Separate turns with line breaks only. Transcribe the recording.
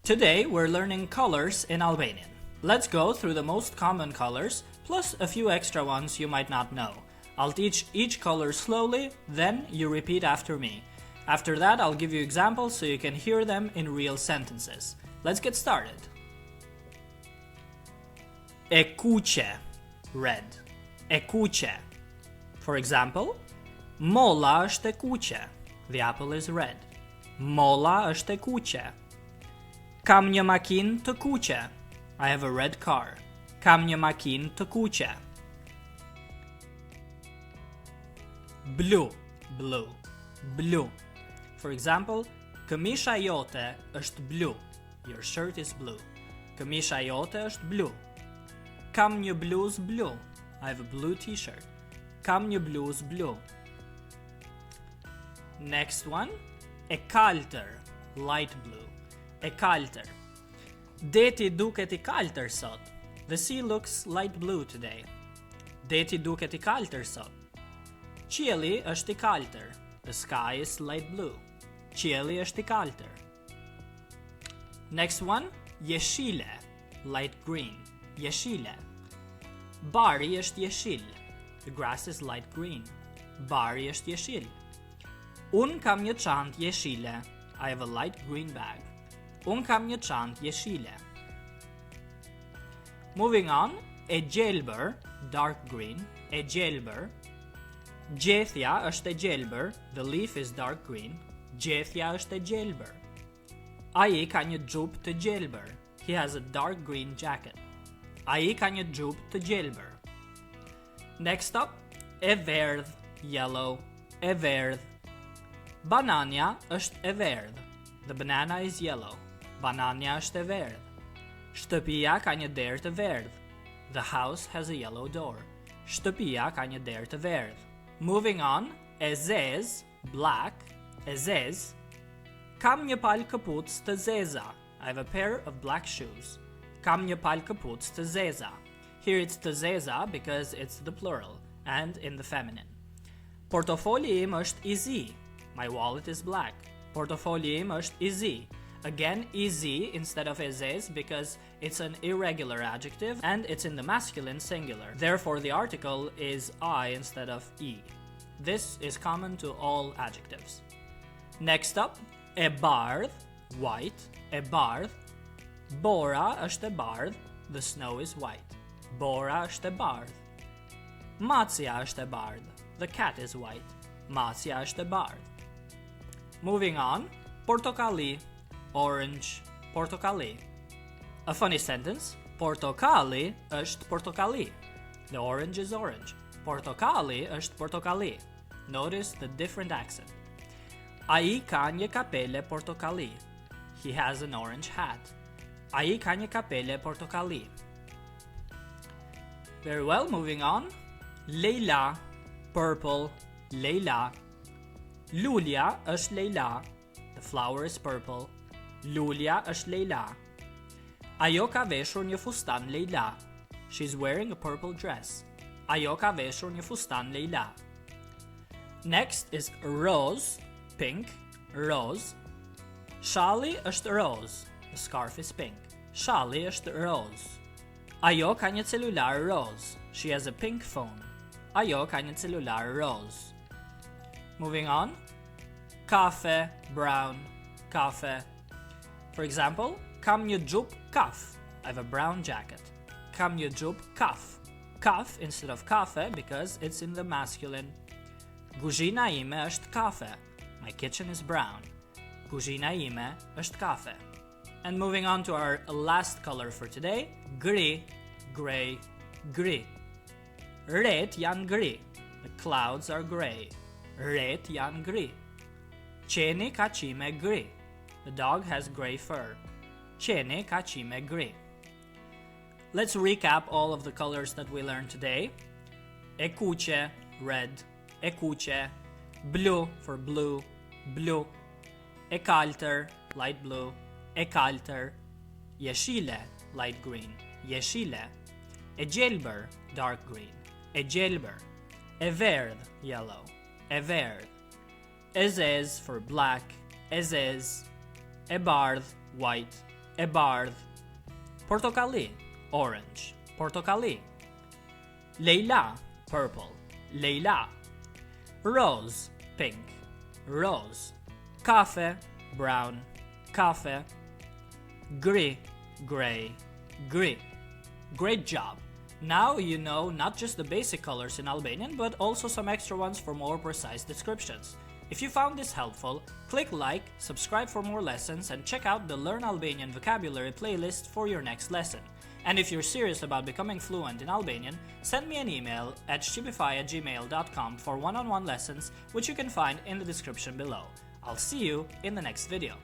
Today we're learning colors in Albanian. Let's go through the most common colors, plus a few extra ones you might not know. I'll teach each color slowly, then you repeat after me. After that, I'll give you examples so you can hear them in real sentences. Let's get started. E kuqe, red. E kuqe. For example, molla është e kuqe. The apple is red. Molla është e kuqe. Kam një makinë të kuqe. I have a red car. Kam një makinë të kuqe. Blu, blue, blue. For example, këmisha jote është blu. Your shirt is blue. Këmisha jote është blu. Kam një bluzë blu. I have a blue t-shirt. Kam një bluzë blu. Next one, e kaltër, light blue. E kaltër. Deti duket I kaltër sot. The sea looks light blue today. Deti duket I kaltër sot. Qielli është I kaltër. The sky is light blue. Qielli është I kaltër. Next one, jeshile, light green. Jeshile. Bari është jeshil. The grass is light green. Bari është jeshil. Un kam një çantë jeshile. I have a light green bag. Un kam një çantë jeshile. Moving on, e gjelbër, dark green. E gjelbër. Gjethja është e gjelbër. The leaf is dark green. Gjethja është e gjelbër. Ai ka një xhup të gjelbër. He has a dark green jacket. Ai ka një xhup të gjelbër. Next up, e verdh, yellow. E verdh. Banania është e verdh. The banana is yellow. Banania është e verdh. Shtëpia ka një derë të verdh. The house has a yellow door. Shtëpia ka një derë të verdh. Moving on, e zez, black. E zez. Kam një palë këpucë të zeza. I have a pair of black shoes. Kam një palë këpucë të zeza. Here it's të zeza because it's the plural and in the feminine. Portofoli im është I zi. My wallet is black. Portofoli im është I zi. Again, I zi instead of e zez because it's an irregular adjective and it's in the masculine singular. Therefore, the article is I instead of E. This is common to all adjectives. Next up, e bardh, white. E bardh. Bora është e bardh. The snow is white. Bora është e bardh. Macja është e bardh. The cat is white. Macja është e bardh. Moving on, portokalli, orange, portokalli. A funny sentence, portokalli është portokalli. The orange is orange. Portokalli është portokalli. Notice the different accent. Ai ka një kapele portokalli. He has an orange hat. Ai ka një kapele portokalli. Very well, moving on. Leila, purple, Leila. Lulja është Leila. The flower is purple. Lulja është Leila. Ajo ka veshur një fustan Leila. She's wearing a purple dress. Ajo ka veshur një fustan Leila. Next is rose, pink, rose. Shalli është rose. The scarf is pink. Shalli është rose. Ajo ka një celular rose. She has a pink phone. Ajo ka një celular rose. Moving on. Kafe, brown, kafe. For example, kam një xhup kaf. I have a brown jacket. Kam një xhup kaf. Kaf instead of kafe because it's in the masculine. Kuzhina ime është kafe. My kitchen is brown. Kuzhina ime është kafe. And moving on to our last color for today, gri, gray, gri. Ret janë gri. The clouds are gray. Ret janë gri. Qeni ka qime gri. The dog has gray fur. Qeni ka qime gri. Let's recap all of the colors that we learned today. E kuqe, red. E kuqe. Blu for blue, blue. E kaltër, light blue. E kaltër. Jeshile, light green. Jeshile. E gjelbër, dark green. E gjelbër. E verdh, yellow. E verdh. E zez for black. E zez. E bardh, white. e bardh. Portokalli, orange, portokalli. Leila, purple, leila. Rose, pink, rose. Kafe, brown, kafe. Gri, gray, gri. Great job! Now you know not just the basic colors in Albanian, but also some extra ones for more precise descriptions. If you found this helpful, click like, subscribe for more lessons, and check out the Learn Albanian vocabulary playlist for your next lesson. And if you're serious about becoming fluent in Albanian, send me an email at shqipify@gmail.com for one-on-one lessons, which you can find in the description below. I'll see you in the next video.